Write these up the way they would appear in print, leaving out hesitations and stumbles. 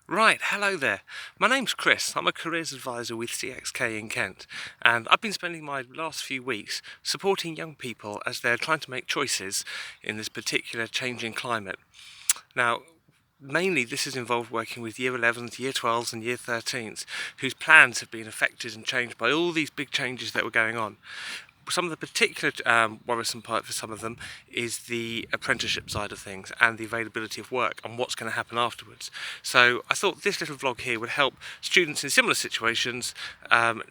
Right, hello there. My name's Chris. I'm a careers advisor with CXK in Kent, and I've been spending my last few weeks supporting young people as they're trying to make choices in this particular changing climate. Now, mainly this has involved working with Year 11s, Year 12s and Year 13s, whose plans have been affected and changed by all these big changes that were going on. Some of the particular worrisome part for some of them is the apprenticeship side of things and the availability of work and what's going to happen afterwards. So I thought this little vlog here would help students in similar situations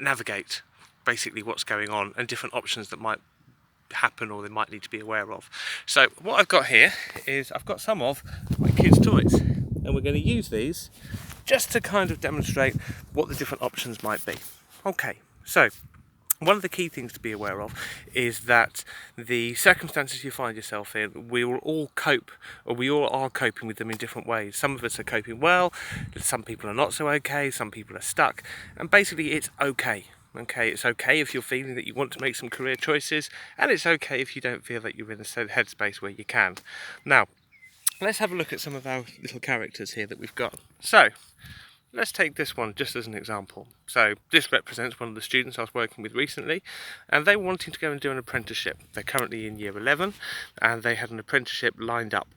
navigate basically what's going on and different options that might happen or they might need to be aware of. So what I've got here is I've got some of my kids' toys, and we're going to use these just to kind of demonstrate what the different options might be. Okay, so one of the key things to be aware of is that the circumstances you find yourself in, we will all cope, or we all are coping with them in different ways. Some of us are coping well, some people are not so okay, some people are stuck, and basically it's okay. Okay, it's okay if you're feeling that you want to make some career choices, and it's okay if you don't feel that you're in a headspace where you can. Now, let's have a look at some of our little characters here that we've got. So, let's take this one just as an example. So this represents one of the students I was working with recently, and they were wanting to go and do an apprenticeship. They're currently in year 11 and they had an apprenticeship lined up.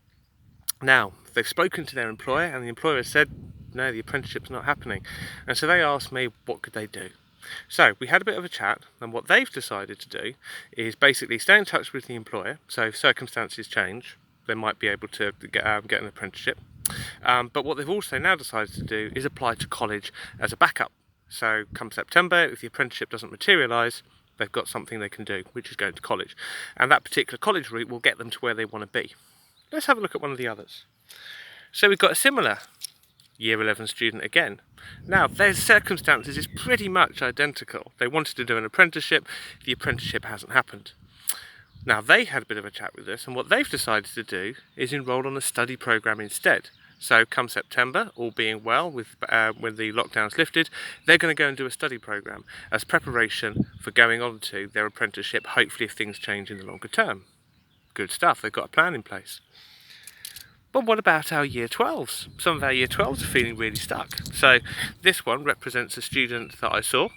Now, they've spoken to their employer and the employer said, no, the apprenticeship's not happening. And so they asked me what could they do. So we had a bit of a chat, and what they've decided to do is basically stay in touch with the employer. So if circumstances change, they might be able to get an apprenticeship. But what they've also now decided to do is apply to college as a backup. So come September, if the apprenticeship doesn't materialise, they've got something they can do, which is going to college. And that particular college route will get them to where they want to be. Let's have a look at one of the others. So we've got a similar Year 11 student again. Now, their circumstances is pretty much identical. They wanted to do an apprenticeship, the apprenticeship hasn't happened. Now, they had a bit of a chat with us, and what they've decided to do is enrol on a study programme instead. So come September, all being well, with when the lockdown's lifted, they're going to go and do a study programme as preparation for going on to their apprenticeship, hopefully if things change in the longer term. Good stuff, they've got a plan in place. But what about our Year 12s? Some of our Year 12s are feeling really stuck. So this one represents a student that I saw,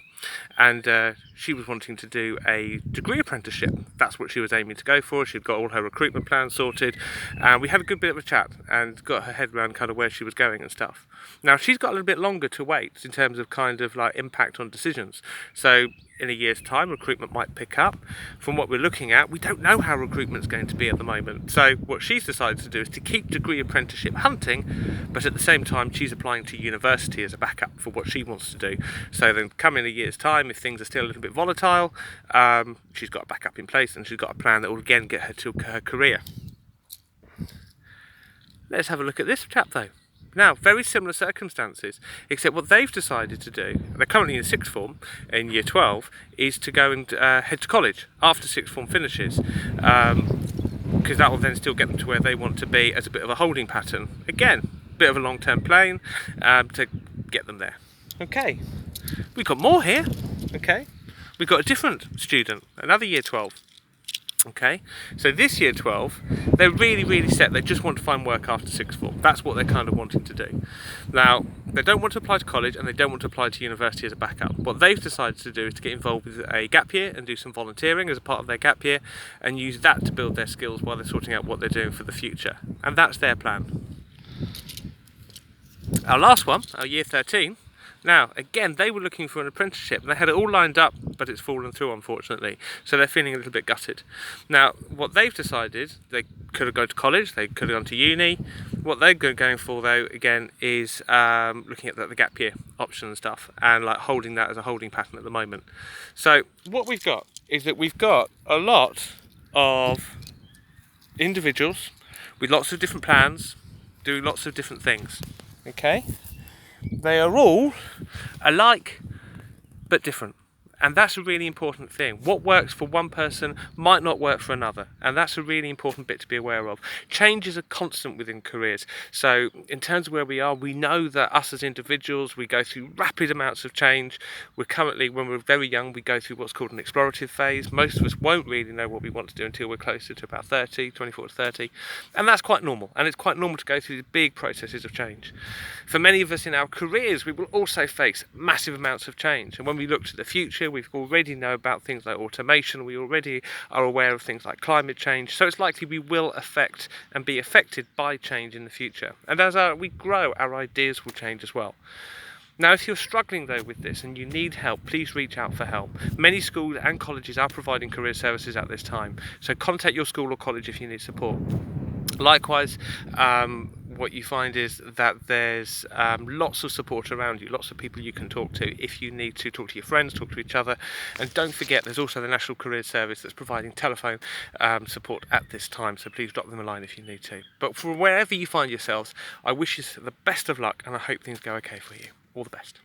and she was wanting to do a degree apprenticeship. That's what she was aiming to go for. She'd got all her recruitment plans sorted, and we had a good bit of a chat and got her head around kind of where she was going and stuff. Now she's got a little bit longer to wait in terms of kind of like impact on decisions. So in a year's time, recruitment might pick up. From what we're looking at, we don't know how recruitment's going to be at the moment. So what she's decided to do is to keep degree apprenticeship hunting, but at the same time she's applying to university as a backup for what she wants to do. So then come in a year's time, if things are still a little bit volatile, she's got a backup in place and she's got a plan that will again get her to her career. Let's have a look at this chap though. Now, very similar circumstances, except what they've decided to do, they're currently in sixth form, in year 12, is to go and head to college after sixth form finishes, because that will then still get them to where they want to be as a bit of a holding pattern. Again, a bit of a long-term plan to get them there. Okay, we've got more here, okay. We've got a different student, another year 12. Okay, so this year 12, they're really set. They just want to find work after sixth form. That's what they're kind of wanting to do. Now, they don't want to apply to college and they don't want to apply to university as a backup. What they've decided to do is to get involved with a gap year and do some volunteering as a part of their gap year and use that to build their skills while they're sorting out what they're doing for the future. And that's their plan. Our last one, our year 13, now, again, they were looking for an apprenticeship and they had it all lined up, but it's fallen through, unfortunately. So they're feeling a little bit gutted. Now, what they've decided, they could have gone to college, they could have gone to uni. What they're going for, though, again, is looking at the gap year option and stuff and like holding that as a holding pattern at the moment. So what we've got is that we've got a lot of individuals with lots of different plans, doing lots of different things. Okay? They are all alike but different, And that's a really important thing. What works for one person might not work for another, and that's a really important bit to be aware of. Change is a constant within careers. So in terms of where we are, we know that us as individuals, we go through rapid amounts of change. We're currently, when we're very young, we go through what's called an explorative phase. Most of us won't really know what we want to do until we're closer to about 30, 24 to 30, and that's quite normal. And it's quite normal to go through the big processes of change. For many of us in our careers, we will also face massive amounts of change. And when we look to the future, we already know about things like automation. We already are aware of things like climate change. So it's likely we will affect and be affected by change in the future. And as we grow, our ideas will change as well. Now, if you're struggling though with this and you need help, please reach out for help. Many schools and colleges are providing career services at this time, so contact your school or college if you need support. Likewise, what you find is that there's lots of support around you, lots of people you can talk to if you need to talk to your friends, talk to each other. And don't forget, there's also the National Careers Service that's providing telephone support at this time, so please drop them a line if you need to. But for wherever you find yourselves, I wish you the best of luck and I hope things go okay for you. All the best.